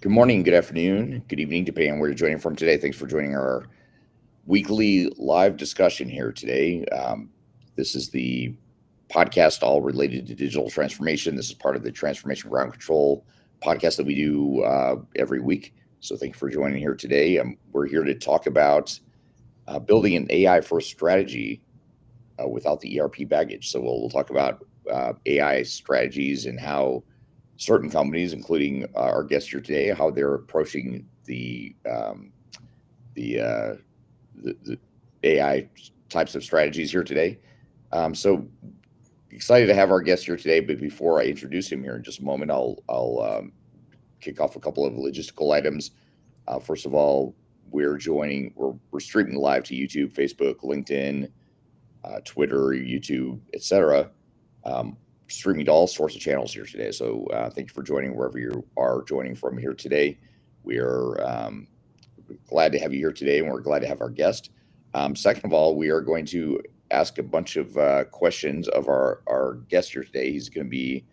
Good morning, good afternoon, good evening, depending on where you're joining from today. Thanks for joining our weekly live discussion here today. This is the podcast all related to digital transformation. This is part of the Transformation Ground Control podcast that we do every week. So thank you for joining here today. We're here to talk about building an AI first strategy without the ERP baggage. So we'll talk about AI strategies and how certain companies, including our guest here today, how they're approaching the AI types of strategies here today. So excited to have our guest here today. But before I introduce him here in just a moment, I'll kick off a couple of logistical items. First of all, we're streaming live to YouTube, Facebook, LinkedIn, Twitter, YouTube, etc. Streaming to all sorts of channels here today. So thank you for joining wherever you are joining from here today. We are glad to have you here today, and we're glad to have our guest. Second of all, we are going to ask a bunch of questions of our guest here today. He's going to be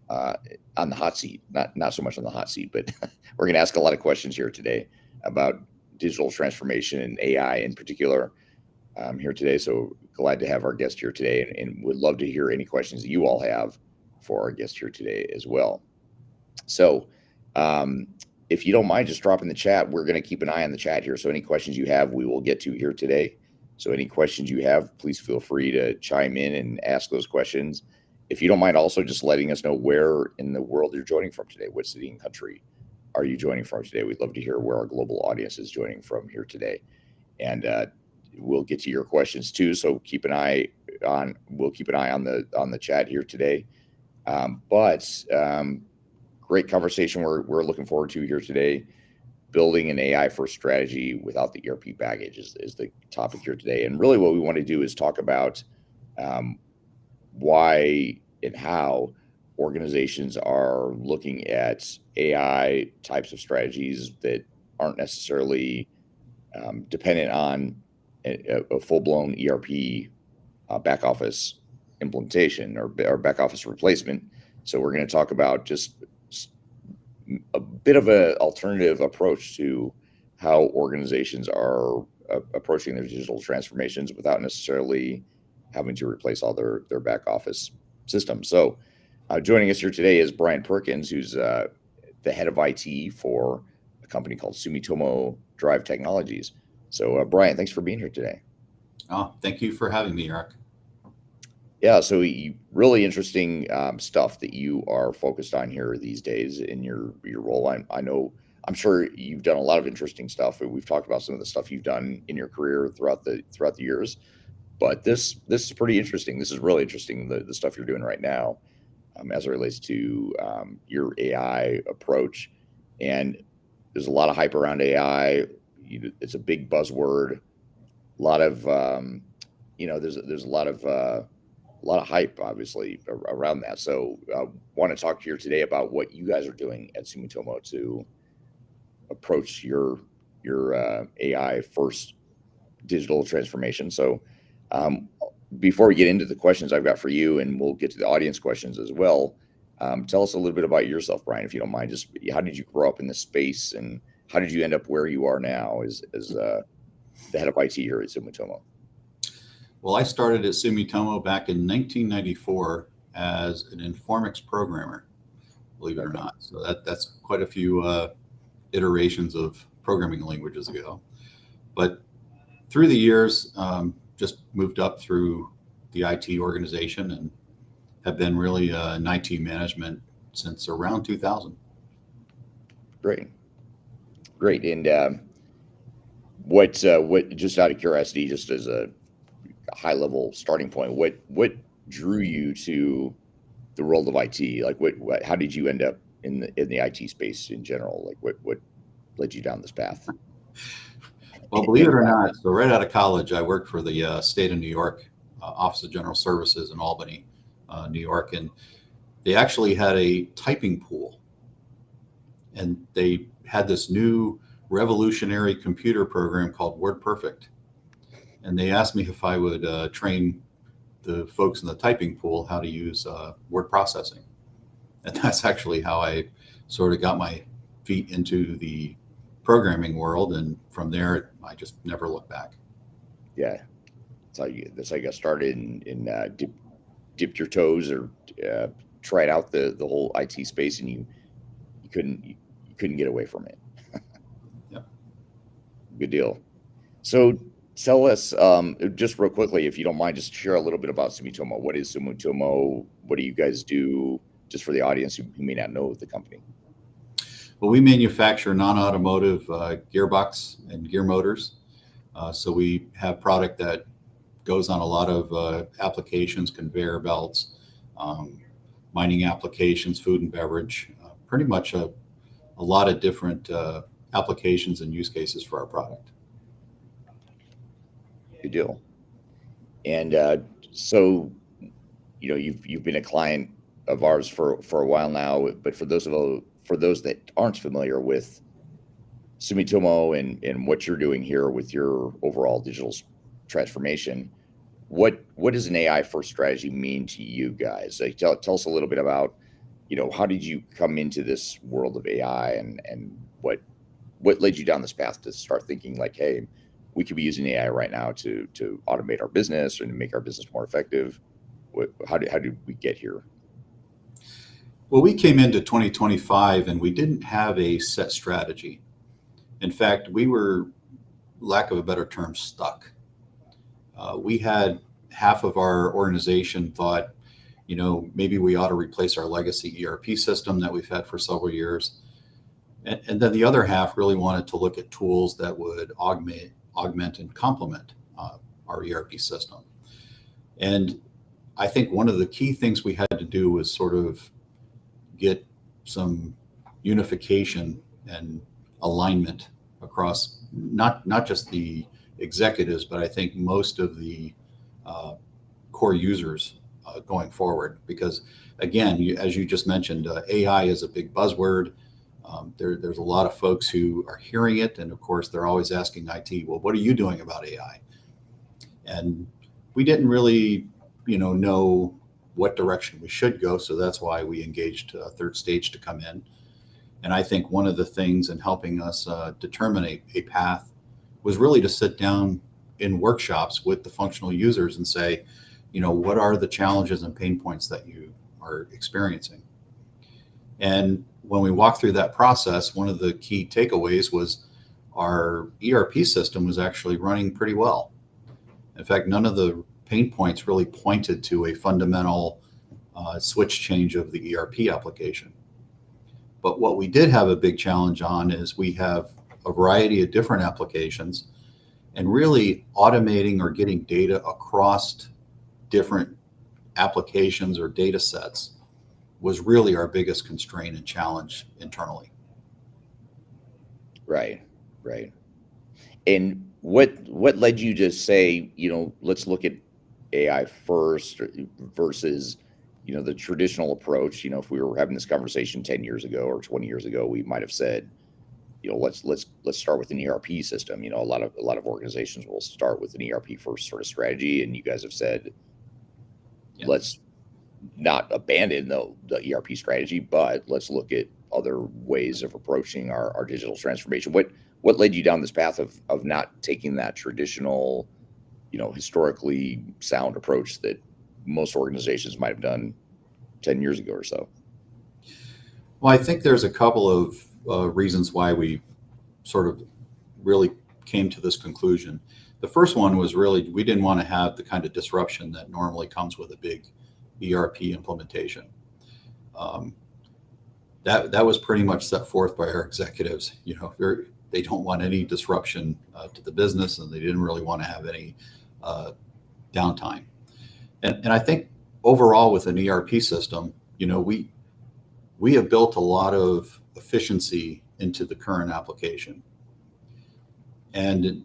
on the hot seat, not so much on the hot seat, but we're going to ask a lot of questions here today about digital transformation and AI in particular here today. So glad to have our guest here today, and would love to hear any questions that you all have for our guest here today as well. So if you don't mind just dropping the chat, we're going to keep an eye on the chat here. So any questions you have, we will get to here today. So any questions you have, please feel free to chime in and ask those questions. If you don't mind also just letting us know where in the world you're joining from today, what city and country are you joining from today? We'd love to hear where our global audience is joining from here today. And we'll get to your questions too. So we'll keep an eye on the chat here today. Great conversation we're looking forward to here today. Building an AI first strategy without the ERP baggage is the topic here today. And really what we want to do is talk about why and how organizations are looking at AI types of strategies that aren't necessarily dependent on a full-blown ERP back office implementation or back office replacement. So we're going to talk about just a bit of an alternative approach to how organizations are approaching their digital transformations without necessarily having to replace all their back office systems. So joining us here today is Brian Perkins, who's the head of IT for a company called Sumitomo Drive Technologies. So Brian, thanks for being here today. Oh, thank you for having me, Eric. Yeah, so really interesting stuff that you are focused on here these days in your role. I'm sure you've done a lot of interesting stuff. We've talked about some of the stuff you've done in your career throughout the years, but this is pretty interesting. This is really interesting, the stuff you're doing right now as it relates to your AI approach. And there's a lot of hype around AI. It's a big buzzword. A lot of there's a lot of hype, obviously, around that. So want to talk here today about what you guys are doing at Sumitomo to approach your AI first digital transformation. So before we get into the questions I've got for you, and we'll get to the audience questions as well, tell us a little bit about yourself, Brian, if you don't mind. Just how did you grow up in this space, and how did you end up where you are now as the head of IT here at Sumitomo? Well, I started at Sumitomo back in 1994 as an Informix programmer, believe it or not. So that's quite a few iterations of programming languages ago. But through the years, just moved up through the IT organization and have been really in IT management since around 2000. Great. And what just out of curiosity, just as a high level starting point, what drew you to the world of IT? Like how did you end up in the IT space in general? Like what led you down this path? Well, believe it or not, so right out of college, I worked for the state of New York, Office of General Services in Albany, New York, and they actually had a typing pool, and they had this new revolutionary computer program called 𝗪𝗪. And they asked me if I would train the folks in the typing pool how to use word processing. And that's actually how I sort of got my feet into the programming world, and from there, I just never looked back. Yeah, that's how you got started, and dipped your toes, or tried out the whole IT space, and you couldn't get away from it. Yep. Good deal. So tell us, just real quickly, if you don't mind, just share a little bit about Sumitomo. What is Sumitomo? What do you guys do? Just for the audience who may not know the company. Well, we manufacture non-automotive gearbox and gear motors. So we have product that goes on a lot of applications, conveyor belts, mining applications, food and beverage, pretty much a lot of different applications and use cases for our product. Good deal. And so, you've been a client of ours for a while now, but for those that aren't familiar with Sumitomo and what you're doing here with your overall digital transformation, what does an AI first strategy mean to you guys? Like, tell us a little bit about, how did you come into this world of AI, and what led you down this path to start thinking like, hey, we could be using AI right now to automate our business or to make our business more effective? How did we get here? Well, we came into 2025 and we didn't have a set strategy. In fact, we were, lack of a better term, stuck. We had half of our organization thought, maybe we ought to replace our legacy ERP system that we've had for several years. And then the other half really wanted to look at tools that would augment and complement our ERP system. And I think one of the key things we had to do was sort of get some unification and alignment across not just the executives, but I think most of the core users going forward. Because again, as you just mentioned, AI is a big buzzword. There's a lot of folks who are hearing it, and of course they're always asking IT, well, what are you doing about AI? And we didn't really know what direction we should go, so that's why we engaged Third Stage to come in. And I think one of the things in helping us determine a path was really to sit down in workshops with the functional users and say, what are the challenges and pain points that you are experiencing? And when we walked through that process, one of the key takeaways was our ERP system was actually running pretty well. In fact, none of the pain points really pointed to a fundamental switch change of the ERP application. But what we did have a big challenge on is we have a variety of different applications, and really automating or getting data across different applications or data sets was really our biggest constraint and challenge internally. Right. And what led you to say, let's look at AI first versus, the traditional approach? If we were having this conversation 10 years ago or 20 years ago, we might have said, let's start with an ERP system. A lot of organizations will start with an ERP first sort of strategy, and you guys have said, let's not abandon the ERP strategy, but let's look at other ways of approaching our digital transformation. What led you down this path of not taking that traditional, historically sound approach that most organizations might have done 10 years ago or so? Well, I think there's a couple of reasons why we sort of really came to this conclusion. The first one was really, we didn't want to have the kind of disruption that normally comes with a big ERP implementation. That was pretty much set forth by our executives. They don't want any disruption to the business, and they didn't really want to have any downtime. And I think overall with an ERP system, we have built a lot of efficiency into the current application. And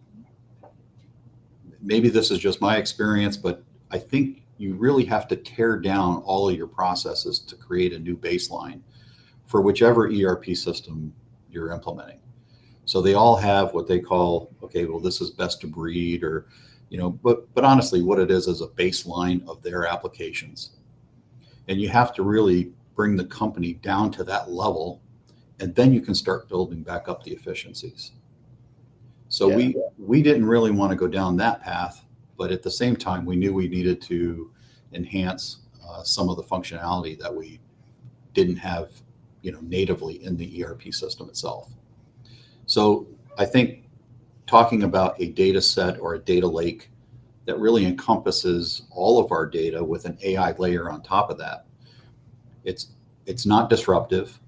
maybe this is just my experience, but I think you really have to tear down all of your processes to create a new baseline for whichever ERP system you're implementing. So they all have what they call, okay, well, this is best of breed, or, but honestly, what it is a baseline of their applications. And you have to really bring the company down to that level and then you can start building back up the efficiencies. So Yeah. we didn't really want to go down that path, but at the same time, we knew we needed to enhance some of the functionality that we didn't have, natively in the ERP system itself. So I think talking about a data set or a data lake that really encompasses all of our data with an AI layer on top of that, it's not disruptive.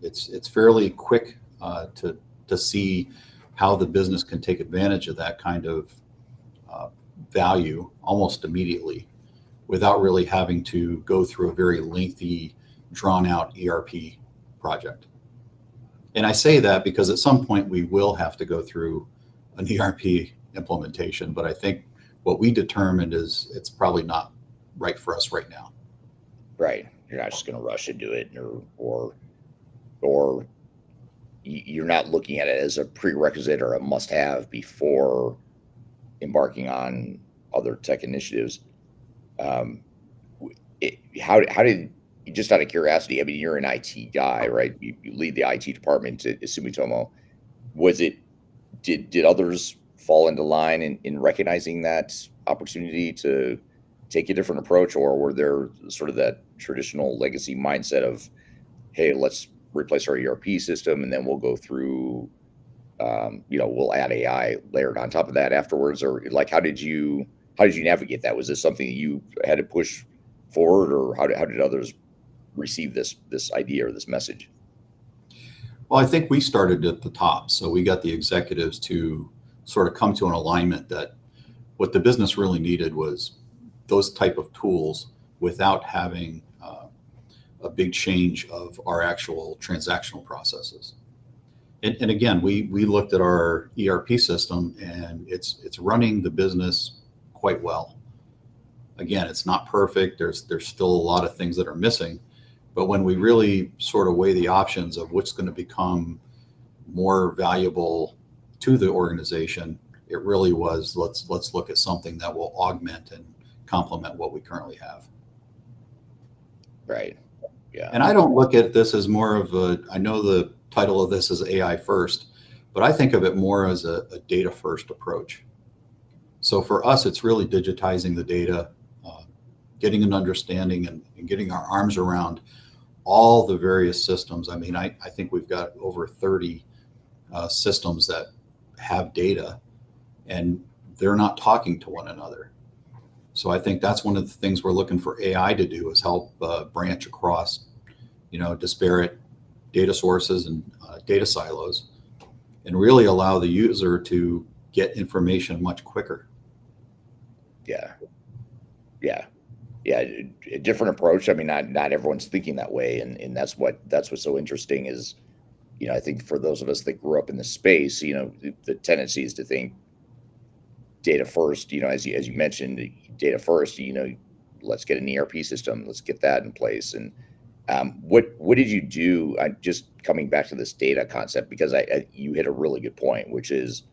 It's fairly quick to see how the business can take advantage of that kind of value almost immediately without really having to go through a very lengthy, drawn out ERP project. And I say that because at some point we will have to go through an ERP implementation, but I think what we determined is it's probably not right for us right now. Right. You're not just going to rush into it, or you're not looking at it as a prerequisite or a must-have before embarking on other tech initiatives. How did, just out of curiosity, I mean, you're an IT guy, right? You lead the IT department at Sumitomo. Did others fall into line in recognizing that opportunity to take a different approach, or were there sort of that traditional legacy mindset of, hey, let's replace our ERP system and then we'll go through, we'll add AI layered on top of that afterwards? Or like, how did you navigate that? Was this something that you had to push forward, or how did others receive this idea or this message? Well, I think we started at the top. So we got the executives to sort of come to an alignment that what the business really needed was those type of tools without having a big change of our actual transactional processes. And again, we looked at our ERP system and it's running the business quite well. Again, it's not perfect. There's still a lot of things that are missing. But when we really sort of weigh the options of what's going to become more valuable to the organization, it really was, let's look at something that will augment and complement what we currently have. Right. Yeah. And I don't look at this as more of I know the title of this is AI first, but I think of it more as a data first approach. So for us, it's really digitizing the data, getting an understanding and getting our arms around all the various systems. I mean, I think we've got over 30 systems that have data and they're not talking to one another. So I think that's one of the things we're looking for AI to do, is help branch across, disparate data sources and data silos, and really allow the user to get information much quicker. Yeah. Yeah. Yeah. A different approach. I mean, not everyone's thinking that way. And that's what's so interesting is, I think for those of us that grew up in the space, the tendency is to think data first, as you mentioned, data first, let's get an ERP system, let's get that in place. And what did you do? Just coming back to this data concept, because you hit a really good point, which is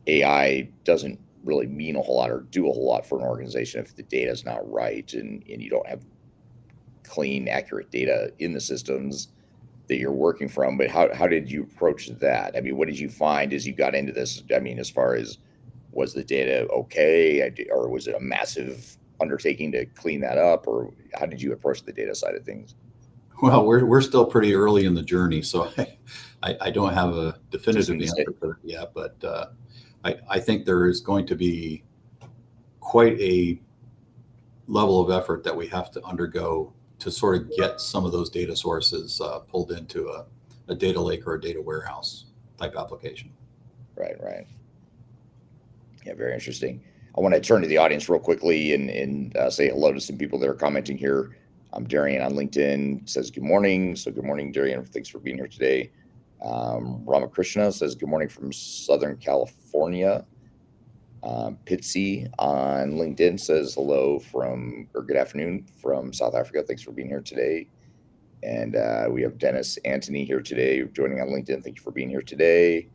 AI doesn't really mean a whole lot or do a whole lot for an organization if the data is not right and you don't have clean, accurate data in the systems that you're working from. But how did you approach that? I mean, what did you find as you got into this? I mean, as far as, was the data okay, or was it a massive undertaking to clean that up, or how did you approach the data side of things? Well, we're still pretty early in the journey, so I don't have a definitive answer for that yet, but I think there is going to be quite a level of effort that we have to undergo to sort of get some of those data sources pulled into a data lake or a data warehouse type application. Right. Yeah, very interesting. I want to turn to the audience real quickly and say hello to some people that are commenting here. Darian on LinkedIn says good morning. So good morning, Darian. Thanks for being here today. 𝗪𝗵𝘁 says good morning from Southern California. 𝗪𝗵𝘁 on LinkedIn says hello or good afternoon from South Africa. Thanks for being here today. And we have Dennis Anthony here today joining on LinkedIn. Thank you for being here today.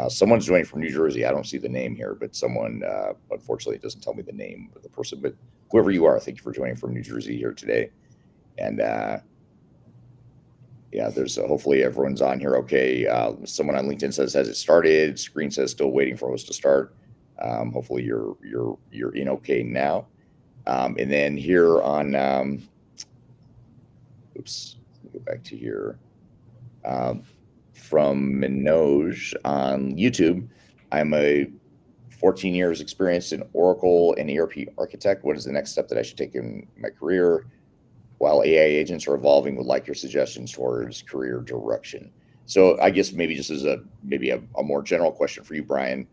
Someone's joining from New Jersey. I don't see the name here, but someone, unfortunately, it doesn't tell me the name of the person, but whoever you are, thank you for joining from New Jersey here today. And Yeah, there's hopefully everyone's on here okay. Someone on LinkedIn says, has it started? Screen says still waiting for us to start. Hopefully you're in okay now. And then here on oops, let me go back to here. From 𝗪𝗏𝘁 on YouTube, I'm a 14 years experience in Oracle and ERP architect. What is the next step that I should take in my career? While AI agents are evolving, would like your suggestions towards career direction. So I guess maybe just as maybe a more general question for you, Brian,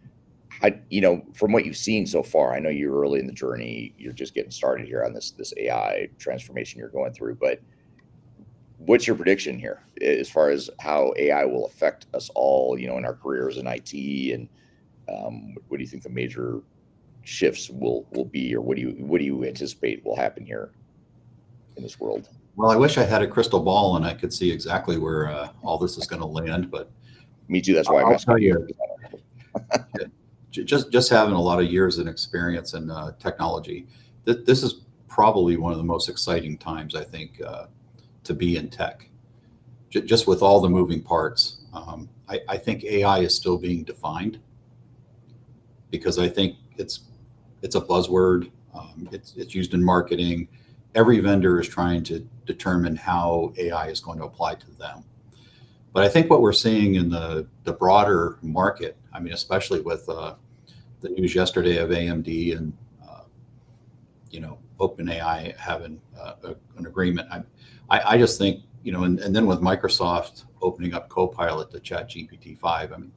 from what you've seen so far, I know you're early in the journey, you're just getting started here on this AI transformation you're going through, but what's your prediction here as far as how AI will affect us all, in our careers in IT, and what do you think the major shifts will be, or what do you anticipate will happen here in this world? Well, I wish I had a crystal ball and I could see exactly where all this is going to land, but me too. That's why I'm asking you. Just having a lot of years in experience in technology, this is probably one of the most exciting times, I think, to be in tech. Just with all the moving parts, I think AI is still being defined, because I think it's a buzzword. It's used in marketing. Every vendor is trying to determine how AI is going to apply to them. But I think what we're seeing in the broader market, I mean, especially with the news yesterday of AMD and OpenAI having an agreement, I just think, and then with Microsoft opening up Copilot to ChatGPT 5, I mean,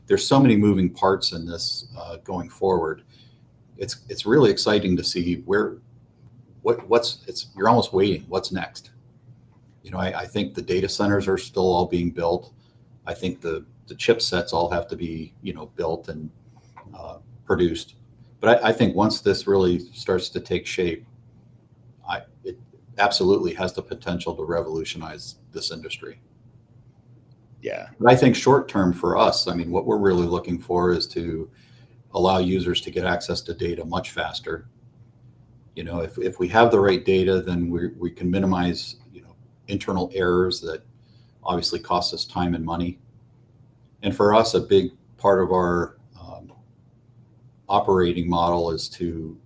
there's so many moving parts in this going forward. It's really exciting to see you're almost waiting. What's next? I think the data centers are still all being built. I think the chipsets all have to be, built and produced. But I think once this really starts to take shape, it absolutely has the potential to revolutionize this industry. Yeah. But I think short term for us, I mean, what we're really looking for is to allow users to get access to data much faster. If we have the right data, then we can minimize, internal errors that obviously cost us time and money. And for us, a big part of our operating model is to,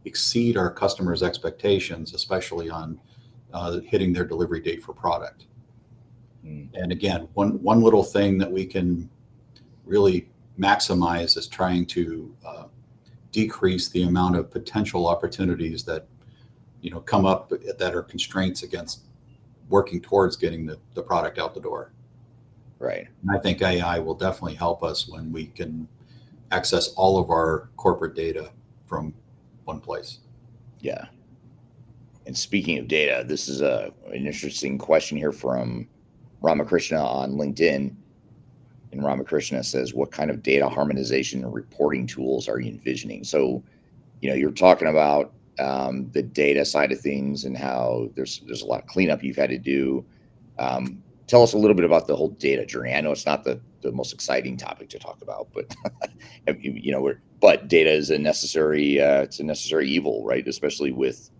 exceed our customers' expectations, especially on hitting their delivery date for product. And again, one little thing that we can really maximize is trying to decrease the amount of potential opportunities that come up that are constraints against working towards getting the product out the door. Right. And I think AI will definitely help us when we can access all of our corporate data from one place. Yeah. And speaking of data, this is an interesting question here from 𝗪𝗵𝘁 on LinkedIn. And 𝗪𝗵𝘁 says, what kind of data harmonization and reporting tools are you envisioning? So, you're talking about the data side of things and how there's a lot of cleanup you've had to do. Tell us a little bit about the whole data journey. I know it's not the most exciting topic to talk about, but but data is it's a necessary evil, right? Especially with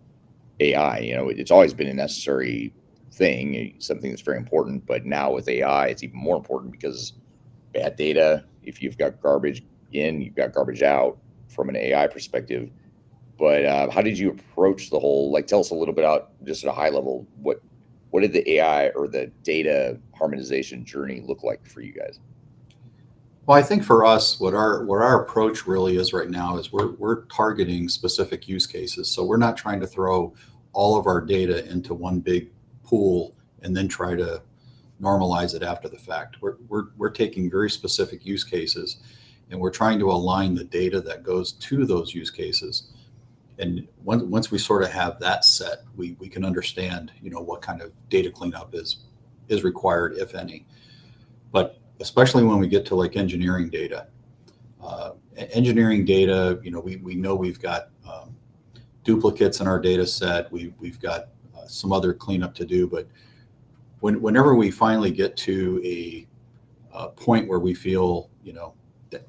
AI. It's always been a necessary thing, something that's very important. But now with AI, it's even more important, because bad data, if you've got garbage in, you've got garbage out from an AI perspective. But how did you approach the whole, tell us a little bit about, just at a high level, what did the AI or the data harmonization journey look like for you guys? Well, I think for us, what our approach really is right now is we're targeting specific use cases. So we're not trying to throw all of our data into one big pool and then try to normalize it after the fact. We're taking very specific use cases, and we're trying to align the data that goes to those use cases. And once we sort of have that set, we can understand, what kind of data cleanup is required, if any. But especially when we get to engineering data, we know we've got duplicates in our data set. We've got some other cleanup to do. But whenever we finally get to a point where we feel,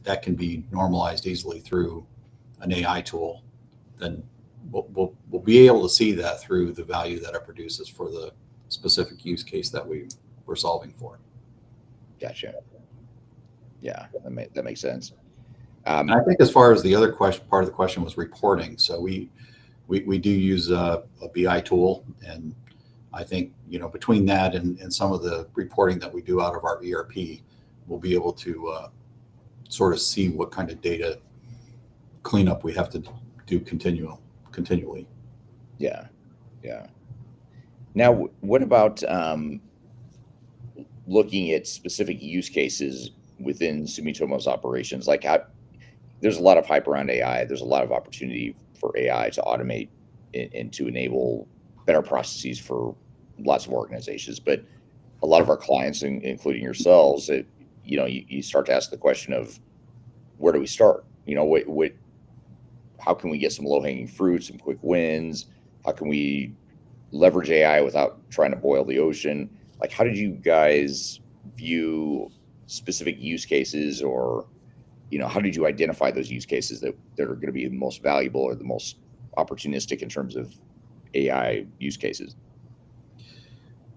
that can be normalized easily through an AI tool, then we'll be able to see that through the value that it produces for the specific use case that we were solving for. Gotcha. Yeah, that makes sense. And I think as far as the other question, part of the question was reporting. So we do use a BI tool, and I think, you know, between that and some of the reporting that we do out of our ERP, we'll be able to sort of see what kind of data cleanup we have to do continually. Yeah, yeah. Now, what about looking at specific use cases within Sumitomo's operations? Like, there's a lot of hype around AI. There's a lot of opportunity for AI to automate and to enable better processes for lots of organizations. But a lot of our clients, including yourselves, you know, you start to ask the question of, where do we start? You know, how can we get some low-hanging fruit, some quick wins? How can we leverage AI without trying to boil the ocean? Like, how did you guys view specific use cases, or, you know, how did you identify those use cases that are going to be the most valuable or the most opportunistic in terms of AI use cases?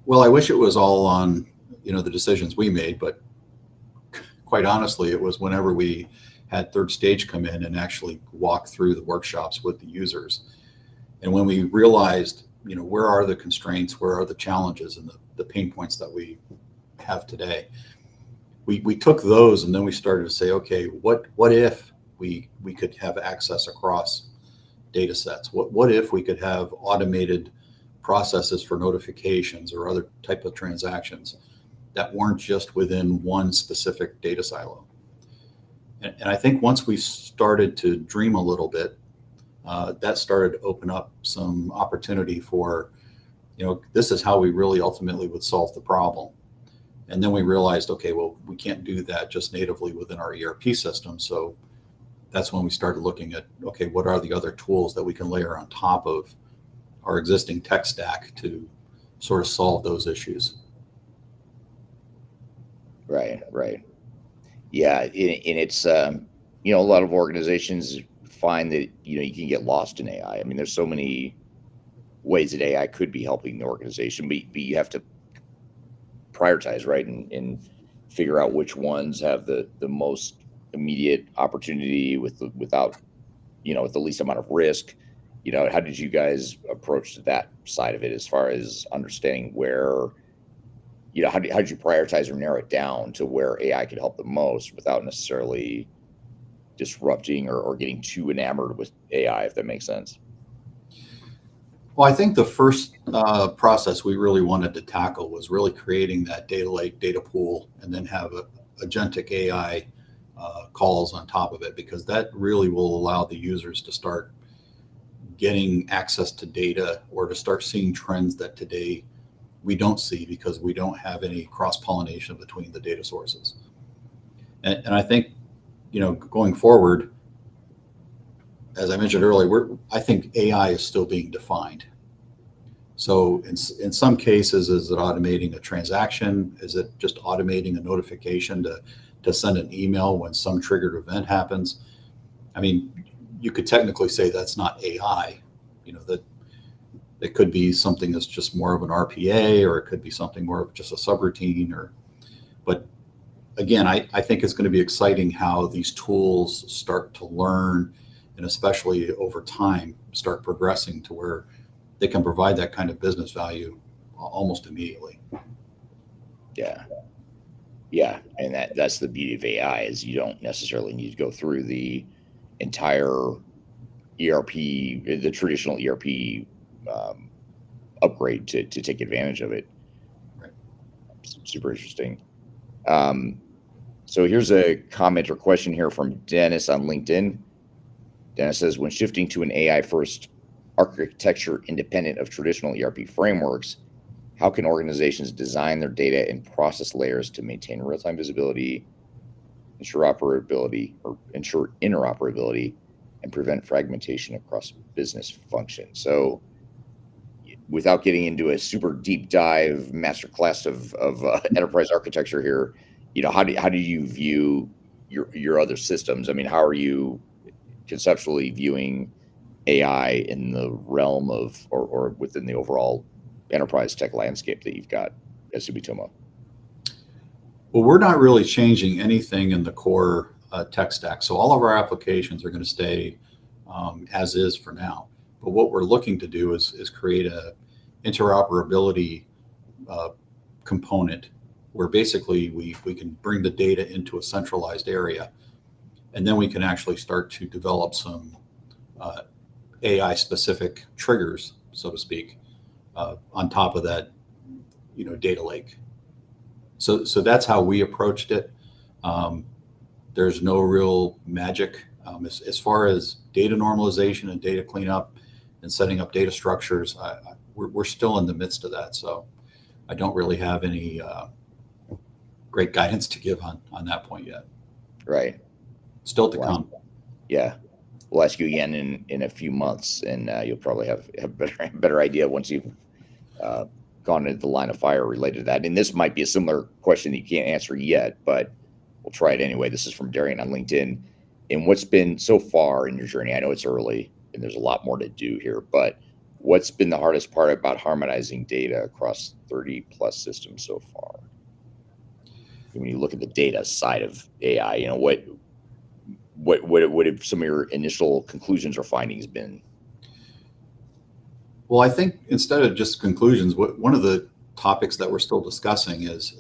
Well, I wish it was all on, you know, the decisions we made, but quite honestly, it was whenever we had third stage come in and actually walk through the workshops with the users. And when we realized, you know, where are the constraints, where are the challenges and the pain points that we have today, we took those, and then we started to say, okay, what if we could have access across data sets? What if we could have automated processes for notifications or other type of transactions that weren't just within one specific data silo? And I think once we started to dream a little bit, that started to open up some opportunity for, you know, this is how we really ultimately would solve the problem. And then we realized, okay, well, we can't do that just natively within our ERP system. So that's when we started looking at, okay, what are the other tools that we can layer on top of our existing tech stack to sort of solve those issues? Right, right. Yeah, and it's you know, a lot of organizations find that, you know, you can get lost in AI. I mean, there's so many ways that AI could be helping the organization, but you have to prioritize, right, and figure out which ones have the most immediate opportunity without, you know, with the least amount of risk. You know, how did you guys approach that side of it, as far as understanding where, you know, how did you prioritize or narrow it down to where AI could help the most without necessarily disrupting or getting too enamored with AI, if that makes sense? Well, I think the first process we really wanted to tackle was really creating that data lake, data pool, and then have agentic AI calls on top of it, because that really will allow the users to start getting access to data, or to start seeing trends that today we don't see because we don't have any cross-pollination between the data sources. And I think, you know, going forward, as I mentioned earlier, I think AI is still being defined. So in some cases, is it automating a transaction? Is it just automating a notification to send an email when some triggered event happens? I mean, you could technically say that's not AI, you know, that it could be something that's just more of an RPA, or it could be something more of just a subroutine. But again, I think it's going to be exciting how these tools start to learn, and especially over time start progressing to where they can provide that kind of business value almost immediately. Yeah. Yeah. And that's the beauty of AI, is you don't necessarily need to go through the entire ERP, the traditional ERP upgrade to take advantage of it. Right. Super interesting. So here's a comment or question here from Dennis on LinkedIn. Dennis says, when shifting to an AI first architecture independent of traditional ERP frameworks, how can organizations design their data and process layers to maintain real-time visibility, ensure interoperability, and prevent fragmentation across business functions? So, without getting into a super deep dive masterclass of enterprise architecture here, you know, how do you view your other systems? I mean, how are you conceptually viewing AI in the realm of, or within the overall enterprise tech landscape that you've got at Sumitomo? Well, we're not really changing anything in the core tech stack. So all of our applications are going to stay as is for now. But what we're looking to do is create a interoperability component where basically we can bring the data into a centralized area, and then we can actually start to develop some AI specific triggers, so to speak, on top of that, data lake. So that's how we approached it. There's no real magic as far as data normalization and data cleanup and setting up data structures. We're still in the midst of that, so I don't really have any great guidance to give on that point yet. Right. Still to come. Yeah. We'll ask you again in a few months, and you'll probably have a better idea once you've gone into the line of fire related to that. And this might be a similar question that you can't answer yet, but we'll try it anyway. This is from Darian on LinkedIn. And what's been so far in your journey? I know it's early and there's a lot more to do here, but what's been the hardest part about harmonizing data across 30 plus systems so far? When you look at the data side of AI, what have some of your initial conclusions or findings been? Well, I think instead of just conclusions, one of the topics that we're still discussing is,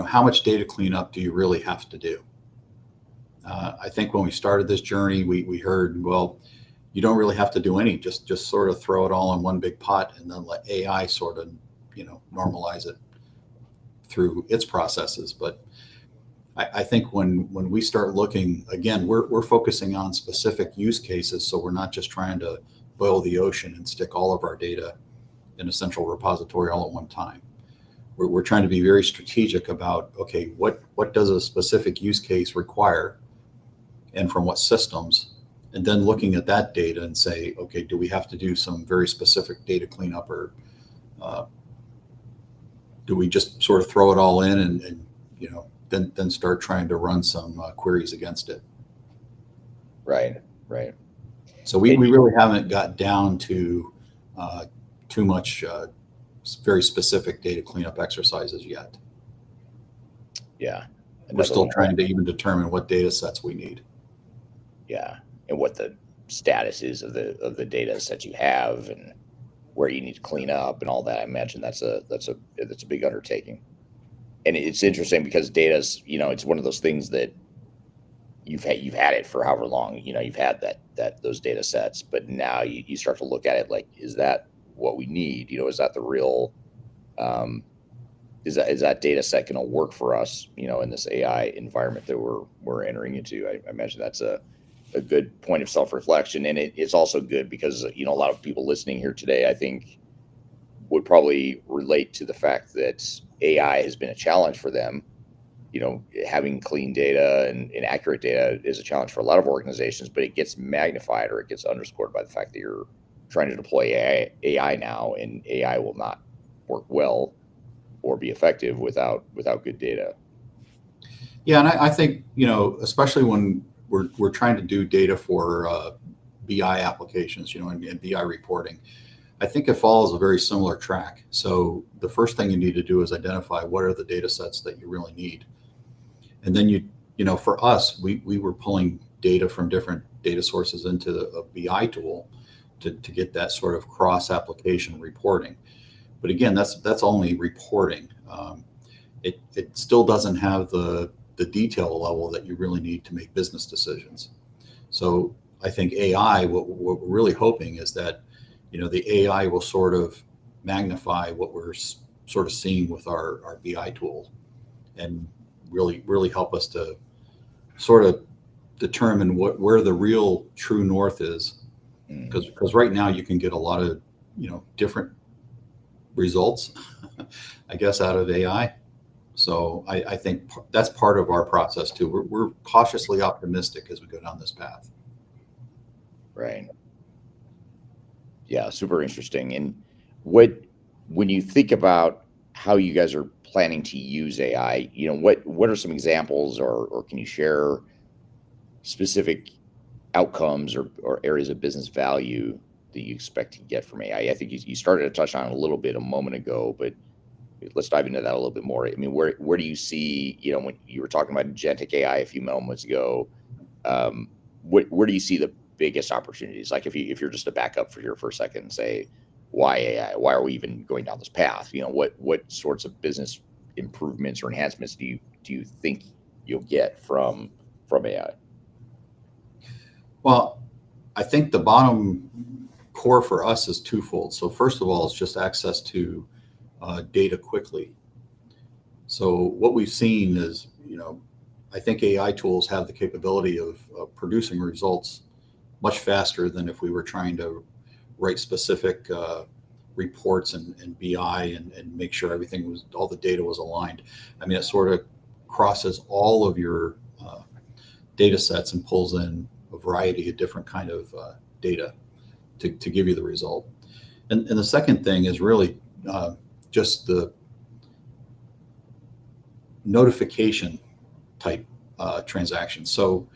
how much data cleanup do you really have to do? I think when we started this journey, we heard, well, you don't really have to do any, just sort of throw it all in one big pot and then let AI sort of, normalize it through its processes. But I think when we start looking, again, we're focusing on specific use cases. So we're not just trying to boil the ocean and stick all of our data in a central repository all at one time. We're trying to be very strategic about, okay, what does a specific use case require and from what systems? And then looking at that data and say, okay, do we have to do some very specific data cleanup, or do we just sort of throw it all in and then start trying to run some queries against it? Right. So we really haven't got down to too much very specific data cleanup exercises yet. Yeah. We're still trying to even determine what data sets we need. Yeah. And what the status is of the data sets you have and where you need to clean up and all that. I imagine that's a big undertaking. And it's interesting because data's, it's one of those things that you've had it for however long, you've had those data sets, but now you start to look at it like, is that what we need? Is that the real, is that data set going to work for us, in this AI environment that we're entering into? I imagine that's a good point of self-reflection. And it's also good because, a lot of people listening here today, I think, would probably relate to the fact that AI has been a challenge for them. Having clean data and accurate data is a challenge for a lot of organizations, but it gets magnified or it gets underscored by the fact that you're trying to deploy AI now, and AI will not work well or be effective without good data. Yeah, and I think, especially when we're trying to do data for BI applications, and BI reporting, I think it follows a very similar track. So the first thing you need to do is identify what are the data sets that you really need. And then for us, we were pulling data from different data sources into a BI tool to get that sort of cross application reporting. But again, that's only reporting. It still doesn't have the detail level that you really need to make business decisions. So I think AI, what we're really hoping is that, the AI will sort of magnify what we're sort of seeing with our BI tool, and really help us to sort of determine where the real true north is. Because right now you can get a lot of, different results, I guess, out of AI. So I think that's part of our process too. We're cautiously optimistic as we go down this path. Right. Yeah, super interesting. And when you think about how you guys are planning to use AI, what are some examples, or can you share specific outcomes or areas of business value that you expect to get from AI? I think you started to touch on it a little bit a moment ago, but let's dive into that a little bit more. I mean, where do you see, when you were talking about agentic AI a few moments ago, where do you see the biggest opportunities? Like if you're just to back up for here for a second and say, why AI? Why are we even going down this path? What sorts of business improvements or enhancements do you think you'll get from AI? Well, I think the bottom core for us is twofold. So first of all, it's just access to data quickly. So what we've seen is, I think AI tools have the capability of producing results much faster than if we were trying to write specific reports and BI and make sure all the data was aligned. I mean, it sort of crosses all of your data sets and pulls in a variety of different kind of data to give you the result. And the second thing is really just the notification type transactions. So,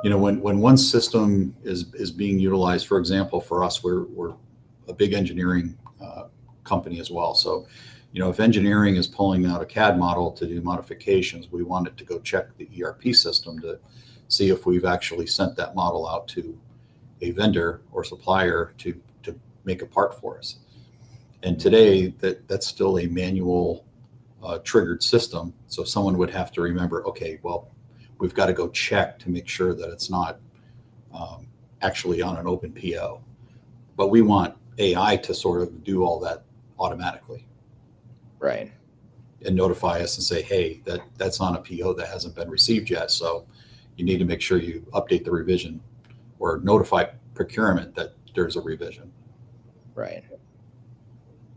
when one system is being utilized, for example, for us, we're a big engineering company as well. So, if engineering is pulling out a CAD model to do modifications, we want it to go check the ERP system to see if we've actually sent that model out to a vendor or supplier to make a part for us. And today that's still a manual triggered system. So someone would have to remember, okay, well, we've got to go check to make sure that it's not actually on an open PO. But we want AI to sort of do all that automatically. Right. And notify us and say, hey, that's on a PO that hasn't been received yet. So you need to make sure you update the revision or notify procurement that there's a revision. Right.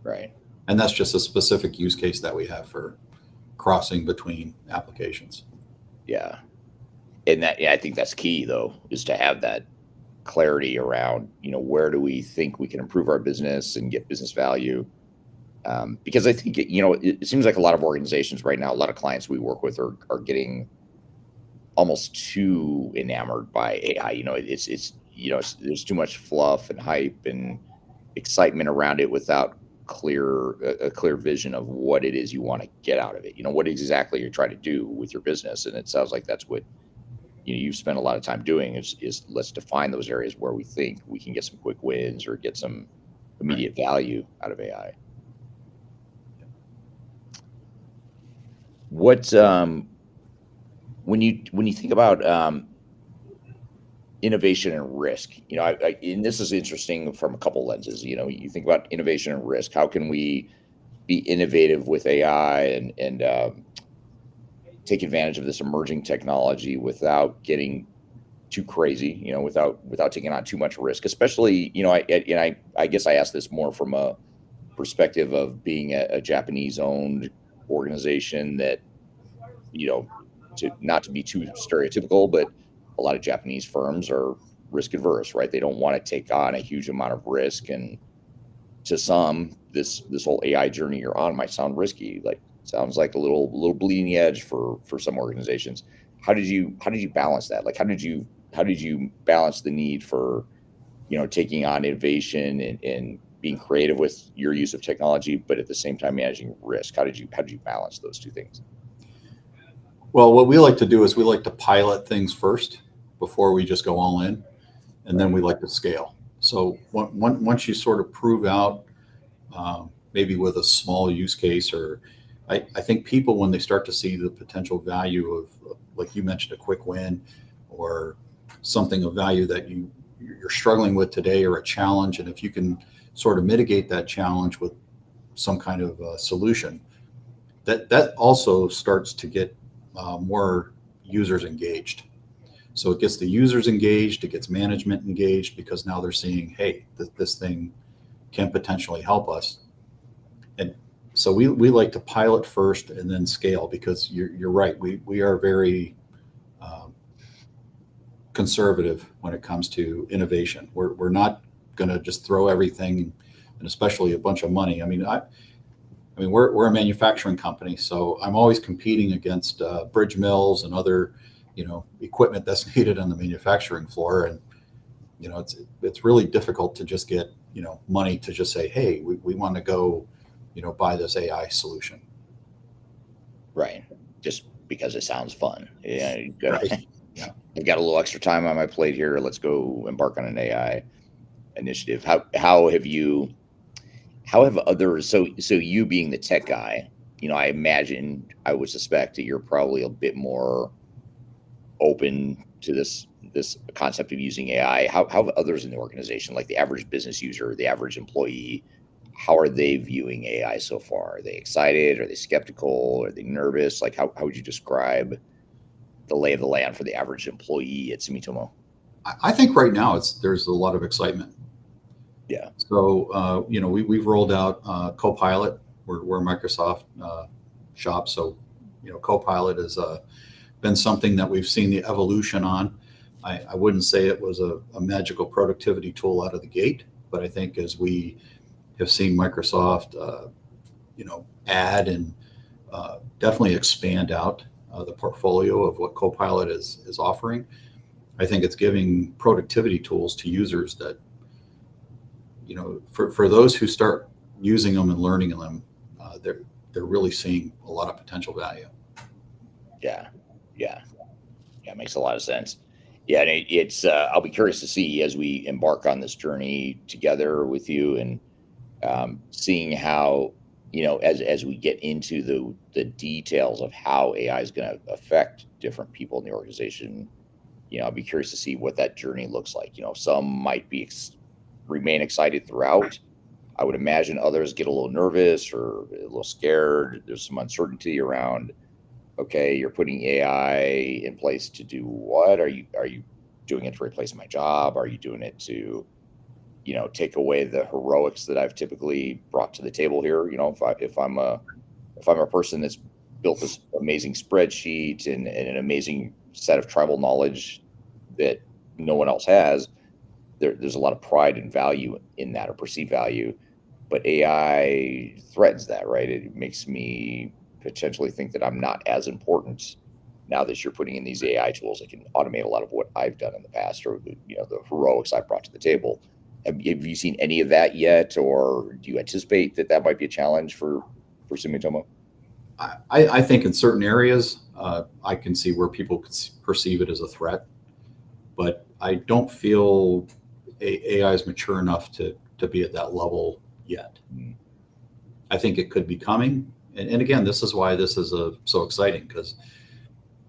Right. And that's just a specific use case that we have for crossing between applications. Yeah. And I think that's key though, is to have that clarity around, where do we think we can improve our business and get business value? Because I think, it seems like a lot of organizations right now, a lot of clients we work with are getting almost too enamored by AI. There's too much fluff and hype and excitement around it without a clear vision of what it is you want to get out of it. What exactly you're trying to do with your business. And it sounds like that's what you've spent a lot of time doing is let's define those areas where we think we can get some quick wins or get some immediate value out of AI. What when you think about innovation and risk, and this is interesting from a couple lenses. You think about innovation and risk. How can we be innovative with AI and take advantage of this emerging technology without getting too crazy? Without taking on too much risk. Especially, I guess I ask this more from a perspective of being a Japanese-owned organization that, not to be too stereotypical, but a lot of Japanese firms are risk adverse, right? They don't want to take on a huge amount of risk. And to some, this whole AI journey you're on might sound risky. Sounds like a little bleeding edge for some organizations. How did you balance that? How did you balance the need for, taking on innovation and being creative with your use of technology, but at the same time managing risk? How did you balance those two things? Well, what we like to do is we like to pilot things first before we just go all in, and then we like to scale. So once you sort of prove out, maybe with a small use case, or I think people, when they start to see the potential value of, like you mentioned, a quick win or something of value that you're struggling with today, or a challenge, and if you can sort of mitigate that challenge with some kind of solution, that also starts to get more users engaged. So it gets the users engaged, it gets management engaged, because now they're seeing, hey, this thing can potentially help us. And so we like to pilot first and then scale, because you're right. We are very conservative when it comes to innovation. We're not going to just throw everything, and especially a bunch of money. I mean, we're a manufacturing company, so I'm always competing against bridge mills and other, equipment that's needed on the manufacturing floor. And it's really difficult to just get, money to just say, hey, we want to go, buy this AI solution. Right. Just because it sounds fun. Yeah. Right. Yeah. I've got a little extra time on my plate here. Let's go embark on an AI initiative. How have others, so you being the tech guy, I would suspect that you're probably a bit more open to this concept of using AI. How have others in the organization, like the average business user, the average employee, how are they viewing AI so far? Are they excited? Are they skeptical? Are they nervous? Like how would you describe the lay of the land for the average employee at Sumitomo? I think right now there's a lot of excitement. Yeah. So, we've rolled out Copilot. We're Microsoft shop. So, Copilot has been something that we've seen the evolution on. I wouldn't say it was a magical productivity tool out of the gate, but I think as we have seen Microsoft, add and definitely expand out the portfolio of what Copilot is offering, I think it's giving productivity tools to users that, for those who start using them and learning them, they're really seeing a lot of potential value. Yeah. It makes a lot of sense. Yeah, and it's I'll be curious to see as we embark on this journey together with you, and seeing how, as we get into the details of how AI is going to affect different people in the organization. I'll be curious to see what that journey looks like. Some might remain excited throughout. I would imagine others get a little nervous or a little scared. There's some uncertainty around, okay, you're putting AI in place to do what? Are you doing it to replace my job? Are you doing it to, take away the heroics that I've typically brought to the table here? If I'm a person that's built this amazing spreadsheet and an amazing set of tribal knowledge that no one else has, there's a lot of pride and value in that, or perceived value. But AI threatens that, right? It makes me potentially think that I'm not as important now that you're putting in these AI tools that can automate a lot of what I've done in the past, or the heroics I brought to the table. Have you seen any of that yet, or do you anticipate that might be a challenge for Sumitomo? I think in certain areas, I can see where people could perceive it as a threat, but I don't feel AI is mature enough to be at that level yet. I think it could be coming. And again, this is why this is so exciting, because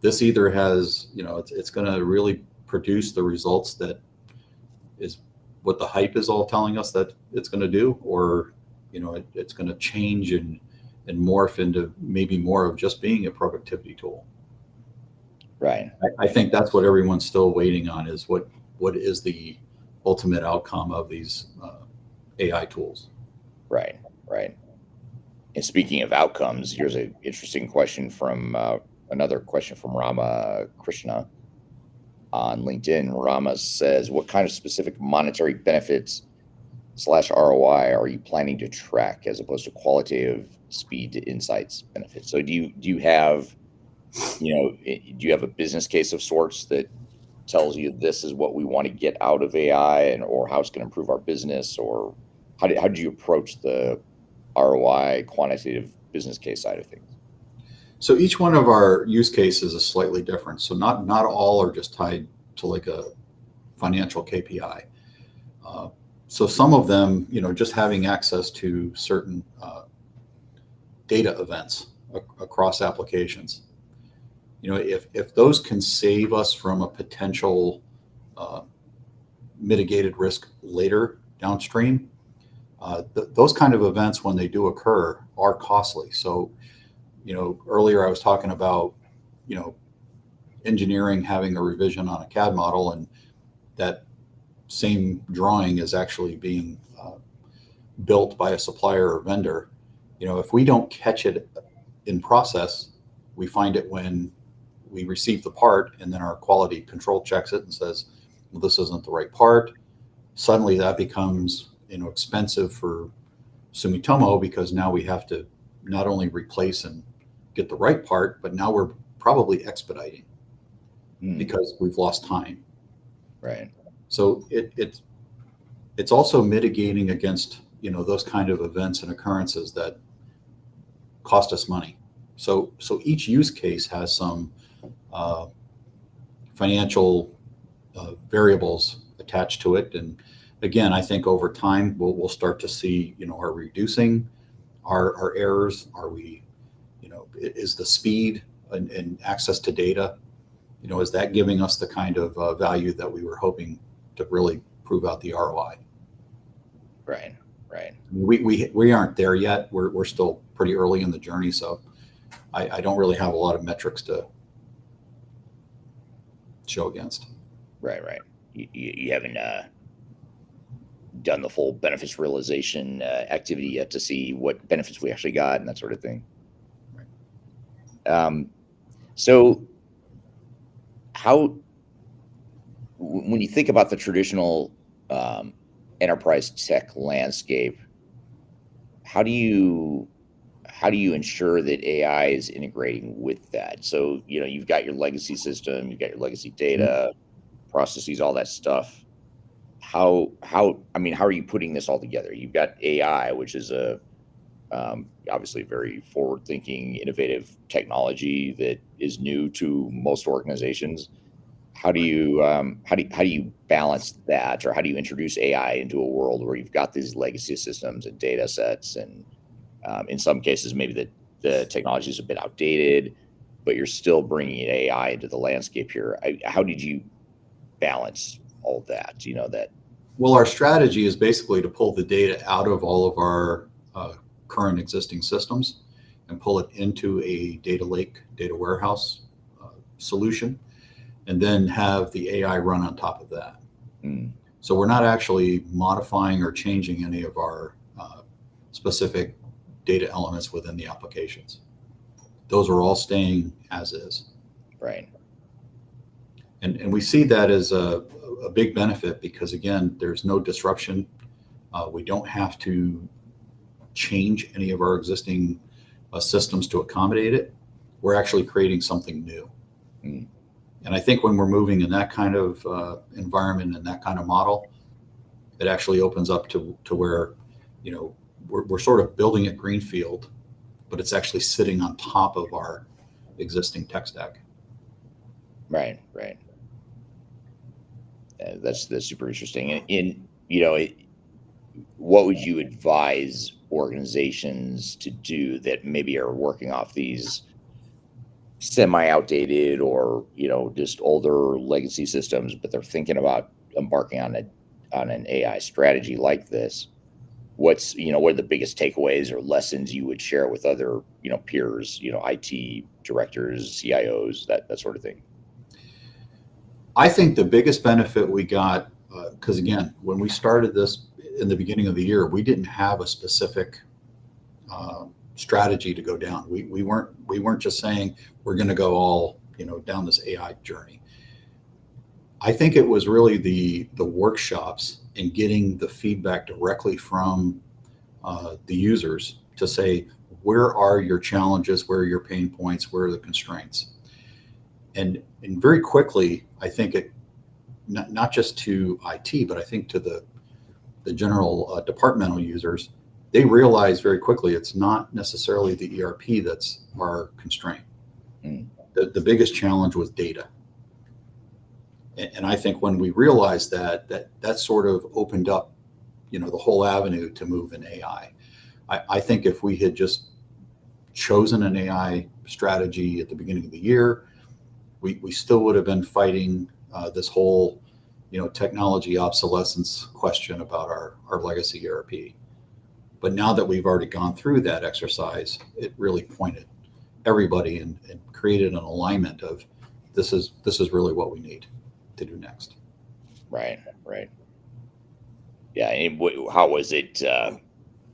this either has, it's going to really produce the results that is what the hype is all telling us that it's going to do, or, it's going to change and morph into maybe more of just being a productivity tool. Right. I think that's what everyone's still waiting on, is what is the ultimate outcome of these AI tools. Right. And speaking of outcomes, here's an interesting question from another question from 𝗪𝗲 on LinkedIn. Rama says, what kind of specific monetary benefits / ROI are you planning to track, as opposed to qualitative speed to insights benefits? So do you have a business case of sorts that tells you this is what we want to get out of AI, or how it's going to improve our business, or how did you approach the ROI quantitative business case side of things? So each one of our use cases is slightly different. So not all are just tied to like a financial KPI. So some of them, just having access to certain data events across applications. If those can save us from a potential mitigated risk later downstream, those kind of events, when they do occur, are costly. So, earlier I was talking about, engineering having a revision on a CAD model, and that same drawing is actually being built by a supplier or vendor. If we don't catch it in process, we find it when we receive the part, and then our quality control checks it and says, well, this isn't the right part. Suddenly that becomes expensive for Sumitomo, because now we have to not only replace and get the right part, but now we're probably expediting because we've lost time. Right. So it's also mitigating against, those kind of events and occurrences that cost us money. So each use case has some financial variables attached to it. And again, I think over time we'll start to see, are we reducing our errors? Are we, is the speed and access to data, is that giving us the kind of value that we were hoping to really prove out the ROI? Right. We aren't there yet. We're still pretty early in the journey, so I don't really have a lot of metrics to show against. Right. You haven't done the full benefits realization activity yet to see what benefits we actually got and that sort of thing. Right. So when you think about the traditional enterprise tech landscape, how do you ensure that AI is integrating with that? So, you've got your legacy system, you've got your legacy data, processes, all that stuff. How are you putting this all together? You've got AI, which is obviously very forward-thinking, innovative technology that is new to most organizations. How do you balance that, or how do you introduce AI into a world where you've got these legacy systems and data sets, and in some cases maybe the technology is a bit outdated, but you're still bringing AI into the landscape here? How did you balance all of that? That. Well, our strategy is basically to pull the data out of all of our current existing systems and pull it into a data lake, data warehouse solution, and then have the AI run on top of that. So we're not actually modifying or changing any of our specific data elements within the applications. Those are all staying as is. Right. And we see that as a big benefit because, again, there's no disruption. We don't have to change any of our existing systems to accommodate it. We're actually creating something new. And I think when we're moving in that kind of environment and that kind of model, it actually opens up to where, we're sort of building a greenfield, but it's actually sitting on top of our existing tech stack. Right. That's super interesting. And what would you advise organizations to do that maybe are working off these semi-outdated or just older legacy systems, but they're thinking about embarking on an AI strategy like this? What are the biggest takeaways or lessons you would share with other peers, IT directors, CIOs, that sort of thing? I think the biggest benefit we got, because again, when we started this in the beginning of the year, we didn't have a specific strategy to go down. We weren't just saying we're going to go all down this AI journey. I think it was really the workshops and getting the feedback directly from the users to say, where are your challenges? Where are your pain points? Where are the constraints? And very quickly, I think it not just to IT, but I think to the general departmental users, they realize very quickly it's not necessarily the ERP that's our constraint. The biggest challenge was data. And I think when we realized that sort of opened up, the whole avenue to move in AI. I think if we had just chosen an AI strategy at the beginning of the year, we still would have been fighting this whole, technology obsolescence question about our legacy ERP. But now that we've already gone through that exercise, it really pointed everybody and created an alignment of this is really what we need to do next. Right. Yeah. And how was it?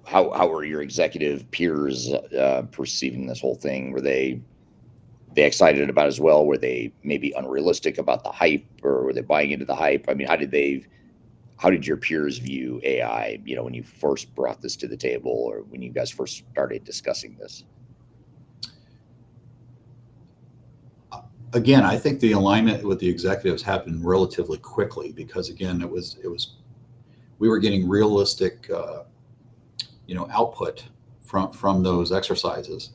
How were your executive peers perceiving this whole thing? Were they excited about it as well? Were they maybe unrealistic about the hype, or were they buying into the hype? I mean, how did your peers view AI, when you first brought this to the table, or when you guys first started discussing this? again, I think the alignment with the executives happened relatively quickly because, again, we were getting realistic, output from those exercises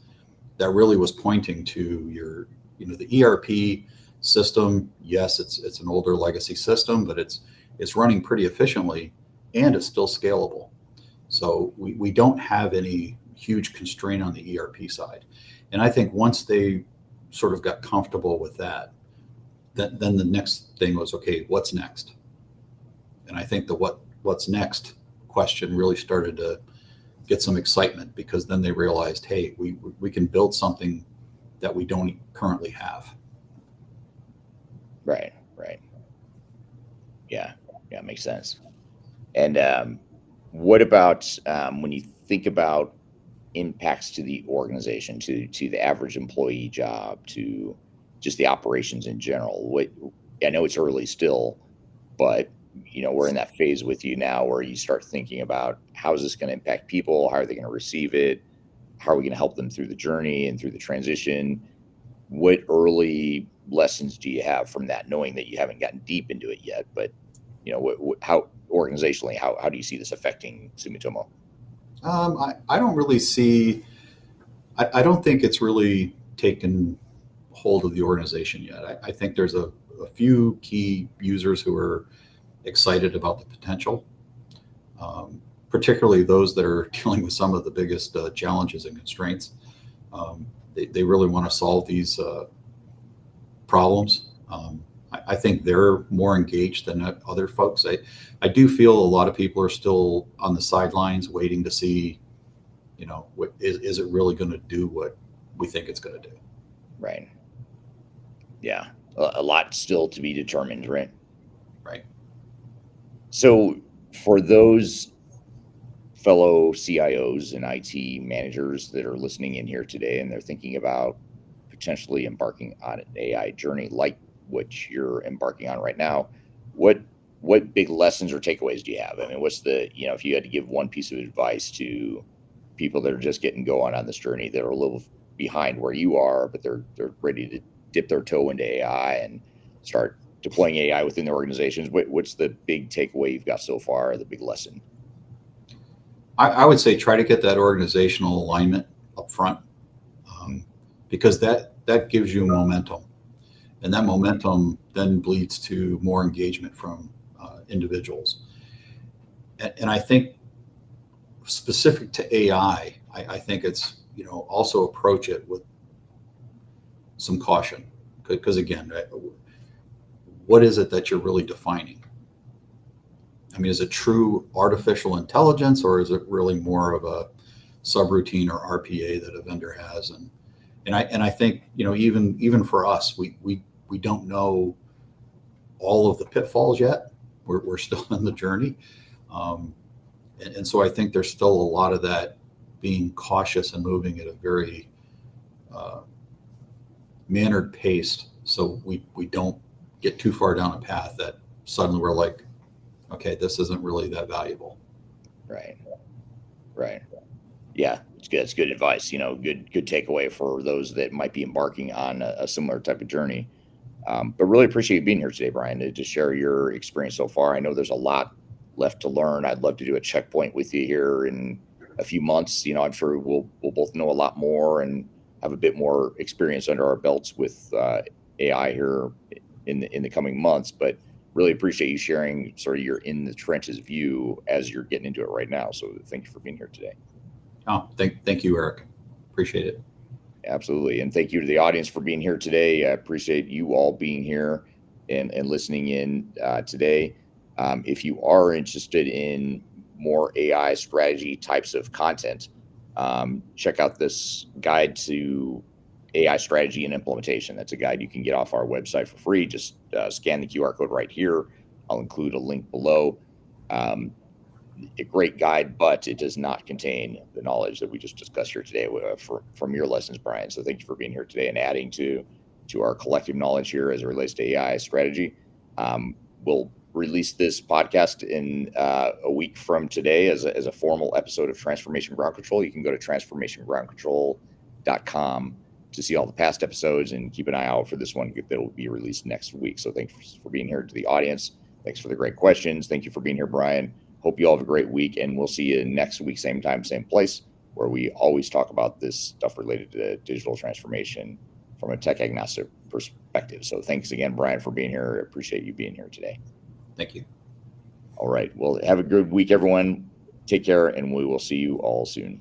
that really was pointing to the ERP system. Yes, it's an older legacy system, but it's running pretty efficiently and it's still scalable. So we don't have any huge constraint on the ERP side. And I think once they sort of got comfortable with that, then the next thing was, okay, what's next? And I think the what's next question really started to get some excitement because then they realized, hey, we can build something that we don't currently have. Right. Yeah, makes sense. And what about when you think about impacts to the organization, to the average employee job, to just the operations in general? I know it's early still, but we're in that phase with you now where you start thinking about how is this going to impact people? How are they going to receive it? How are we going to help them through the journey and through the transition? What early lessons do you have from that, knowing that you haven't gotten deep into it yet, but how organizationally, how do you see this affecting Sumitomo? I don't really see, I don't think it's really taken hold of the organization yet. I think there's a few key users who are excited about the potential, particularly those that are dealing with some of the biggest challenges and constraints. They really want to solve these problems. I think they're more engaged than other folks. I do feel a lot of people are still on the sidelines waiting to see, is it really going to do what we think it's going to do? Right. Yeah. A lot still to be determined, right? Right. So for those fellow CIOs and IT managers that are listening in here today and they're thinking about potentially embarking on an AI journey like what you're embarking on right now, what big lessons or takeaways do you have? I mean, what's if you had to give one piece of advice to people that are just getting going on this journey, that are a little behind where you are, but they're ready to dip their toe into AI and start deploying AI within their organizations, what's the big takeaway you've got so far, the big lesson? I would say try to get that organizational alignment up front, because that gives you momentum. And that momentum then bleeds to more engagement from individuals. And I think specific to AI, I think it's, also approach it with some caution. Because again, what is it that you're really defining? I mean, is it true artificial intelligence, or is it really more of a subroutine or RPA that a vendor has? And I think, even for us, we don't know all of the pitfalls yet. We're still in the journey. And so I think there's still a lot of that being cautious and moving at a very mannered pace, so we don't get too far down a path that suddenly we're like, okay, this isn't really that valuable. Right. Yeah, it's good. It's good advice. Good takeaway for those that might be embarking on a similar type of journey. But really appreciate you being here today, Brian, to share your experience so far. I know there's a lot left to learn. I'd love to do a checkpoint with you here in a few months. I'm sure we'll both know a lot more and have a bit more experience under our belts with AI here in the coming months. But really appreciate you sharing sort of your in the trenches view as you're getting into it right now. So thank you for being here today. Oh, thank you, Eric. Appreciate it. Absolutely. And thank you to the audience for being here today. I appreciate you all being here and listening in today. If you are interested in more AI strategy types of content, check out this guide to AI strategy and implementation. That's a guide you can get off our website for free. Just scan the QR code right here. I'll include a link below. A great guide, but it does not contain the knowledge that we just discussed here today from your lessons, Brian. So thank you for being here today and adding to our collective knowledge here as it relates to AI strategy. We'll release this podcast in a week from today as a formal episode of Transformation Ground Control. You can go to transformationgroundcontrol.com to see all the past episodes, and keep an eye out for this one that will be released next week. So thanks for being here to the audience. Thanks for the great questions. Thank you for being here, Brian. Hope you all have a great week, and we'll see you next week, same time, same place, where we always talk about this stuff related to digital transformation from a tech agnostic perspective. So thanks again, Brian, for being here. I appreciate you being here today. Thank you. All right. Well, have a good week, everyone. Take care, and we will see you all soon.